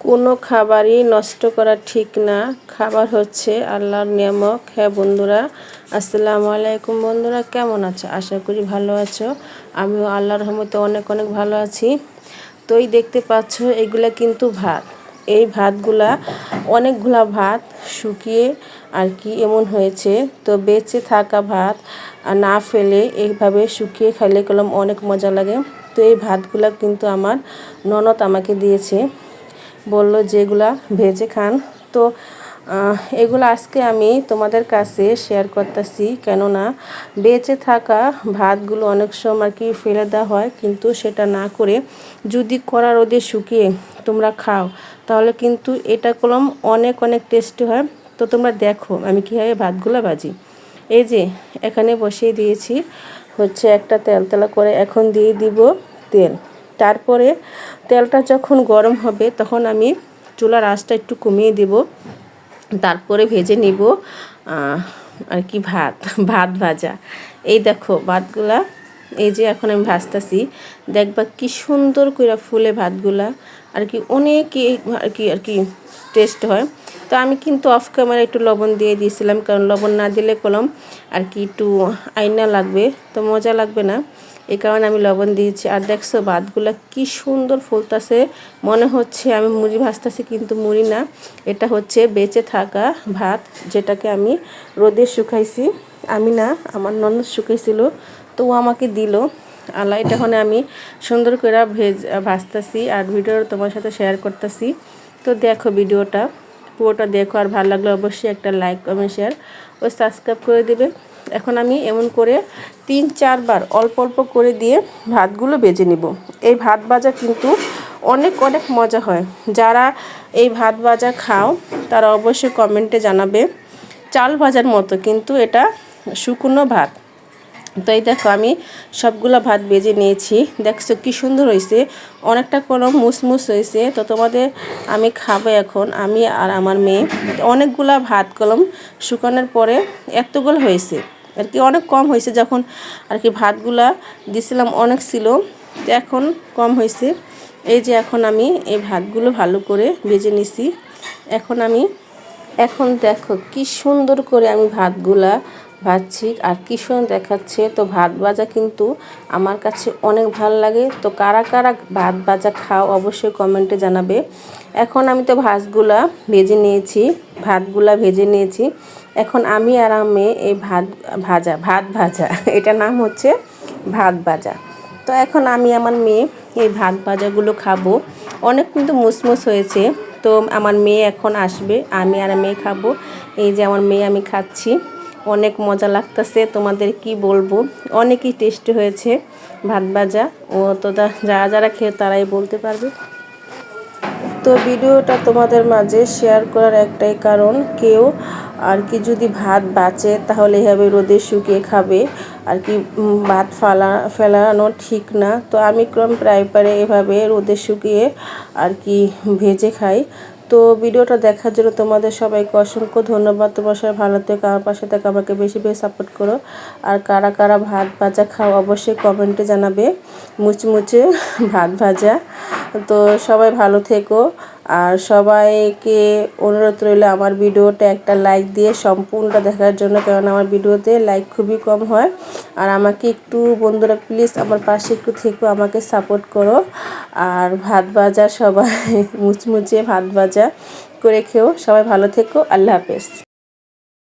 কোনো খাবারই নষ্ট করা ঠিক না। খাবার হচ্ছে আল্লাহর নিয়ামত। হ্যাঁ বন্ধুরা, আসসালামু আলাইকুম। বন্ধুরা কেমন আছো? আশা করি ভালো আছো। আমিও আল্লাহর রহমতে অনেক অনেক ভালো আছি। তো এই দেখতে পাচ্ছ এগুলা কিন্তু ভাত। এই ভাতগুলা অনেকগুলা ভাত শুকিয়ে আর কি এমন হয়েছে। তো বেঁচে থাকা ভাত না ফেলে এইভাবে শুকিয়ে খাইলে কলম অনেক মজা লাগে। তো এই ভাতগুলা কিন্তু আমার ননদ আমাকে দিয়েছে, বললো যেগুলা ভেজে খান। তো এগুলো আজকে আমি তোমাদের কাছে শেয়ার করতেছি, কেননা বেঁচে থাকা ভাতগুলো অনেক সময় আর কি ফেলে দেওয়া হয়, কিন্তু সেটা না করে যদি কড়া রোদে শুকিয়ে তোমরা খাও তাহলে কিন্তু এটা কলম অনেক অনেক টেস্টি হয়। তো তোমরা দেখো আমি কীভাবে ভাতগুলো ভাজি। এই যে এখানে বসিয়ে দিয়েছি হচ্ছে একটা তেলতেলা করে, এখন দিয়ে দিব তেল। তারপরে তেলটা যখন গরম হবে তখন আমি চুলার আঁচটা একটু কমিয়ে দেব। তারপরে ভেজে নিব আর কি ভাত ভাজা। এই দেখো ভাতগুলা, এই যে এখন আমি ভাজতেছি, দেখবা কি সুন্দর করে ফুলে ভাতগুলা আর কি অনেক আর কি টেস্ট হয়। তো আমি কিন্তু অফ ক্যামেরা একটু লবণ দিয়ে দিয়েছিলাম, কারণ লবণ না দিলে কলম আর কি একটু আইনা লাগবে, তো মজা লাগবে না, এই কারণে আমি লবণ দিয়েছি। আর দেখছো ভাতগুলা কি সুন্দর ফুলতেছে, মনে হচ্ছে আমি মুড়ি ভাজতেছি, কিন্তু মুড়ি না, এটা হচ্ছে বেঁচে থাকা ভাত, যেটাকে আমি রোদে শুকাইছি। আমি না, আমার ননদ শুকাইছিল, তো ও আমাকে দিল। আল্লাহ, এটা এখন আমি সুন্দর করে ভাজতেছি আর ভিডিও তোমার সাথে শেয়ার করতেছি। তো দেখো ভিডিওটা পুরোটা দেখো, আর ভালো লাগলে অবশ্যই একটা লাইক কমেন্ট শেয়ার ও সাবস্ক্রাইব করে দেবে। এখন আমি এমন করে 3-4 বার অল্প অল্প করে দিয়ে ভাতগুলো ভেজে নিব। এই ভাত ভাজা কিন্তু অনেক অনেক মজা হয়। যারা এই ভাত ভাজা খাও তারা অবশ্যই কমেন্টে জানাবে। চাল ভাজার মতো, কিন্তু এটা শুকনো ভাত। তো এই দেখো আমি সবগুলো ভাত ভেজে নিয়েছি, দেখছো কি সুন্দর হয়েছে, অনেকটা কোনো মুসমুস হয়েছে। তো তোমাদের আমি খাবো এখন, আমি আর আমার মেয়ে। অনেকগুলা ভাত কলম শুকানোর পরে এতগুলো হয়েছে আর কি, অনেক কম হয়েছে যখন আর কি ভাতগুলা দিছিলাম, অনেক ছিল, তো এখন কম হয়েছে। এই যে এখন আমি এই ভাতগুলো ভালো করে ভেজে নিছি। এখন দেখো কি সুন্দর করে আমি ভাতগুলা ভাজছি আর কি সুন্দর দেখাচ্ছে। তো ভাত ভাজা কিন্তু আমার কাছে অনেক ভালো লাগে। তো কারা কারা ভাত ভাজা খাও অবশ্যই কমেন্টে জানাবে। এখন আমি তো ভাতগুলা ভেজে নিয়েছি। এখন আমি আর আমি এই ভাত ভাজা এটার নাম হচ্ছে ভাত ভাজা। তো এখন আমি আমার মেয়ে এই ভাত ভাজাগুলো খাবো, অনেক কিন্তু মুসমুস হয়েছে। তো আমার মেয়ে এখন আসবে, আমি আর মেয়ে খাবো। এই যে আমার মেয়ে, আমি খাচ্ছি, অনেক মজা লাগতেছে, তোমাদের কি বলবো, অনেকই টেস্টি হয়েছে ভাত ভাজা। ও তো যারা যারা খেয়ে তারাই বলতে পারবে। তো ভিডিওটা তোমাদের মাঝে শেয়ার করার একটাই কারণ, কেউ আর কি যদি ভাত বাঁচে তাহলে এভাবে রোদে শুকিয়ে খাবে আর কি, ভাত ফেলানো ঠিক না। তো আমি প্রায় এভাবে রোদে শুকিয়ে আর কি ভেজে খাই। তো ভিডিওটা দেখার জন্য তোমাদের সবাইকে অসংখ্য ধন্যবাদ। তোমার সবাই ভালো থেকো, আমার পাশে থেকে আমাকে বেশি বেশি সাপোর্ট করো। আর কারা কারা ভাত ভাজা খাও অবশ্যই কমেন্টে জানাবে, মুচমুচে ভাত ভাজা। তো সবাই ভালো থেকো, আর সবাইকে অনুরোধ রইল আমার ভিডিওটা একটা লাইক দিয়ে সম্পূর্ণটা দেখার জন্য, কারণ আমার ভিডিওতে লাইক খুবই কম হয়। আর আমাকে একটু বন্ধুরা প্লিজ আমার পাশে একটু থেকো, আমাকে সাপোর্ট করো। আর ভাত ভাজা সবাই মুচমুচে ভাত ভাজা করে খেও। সবাই ভালো থেকো, আল্লাহ হাফেজ।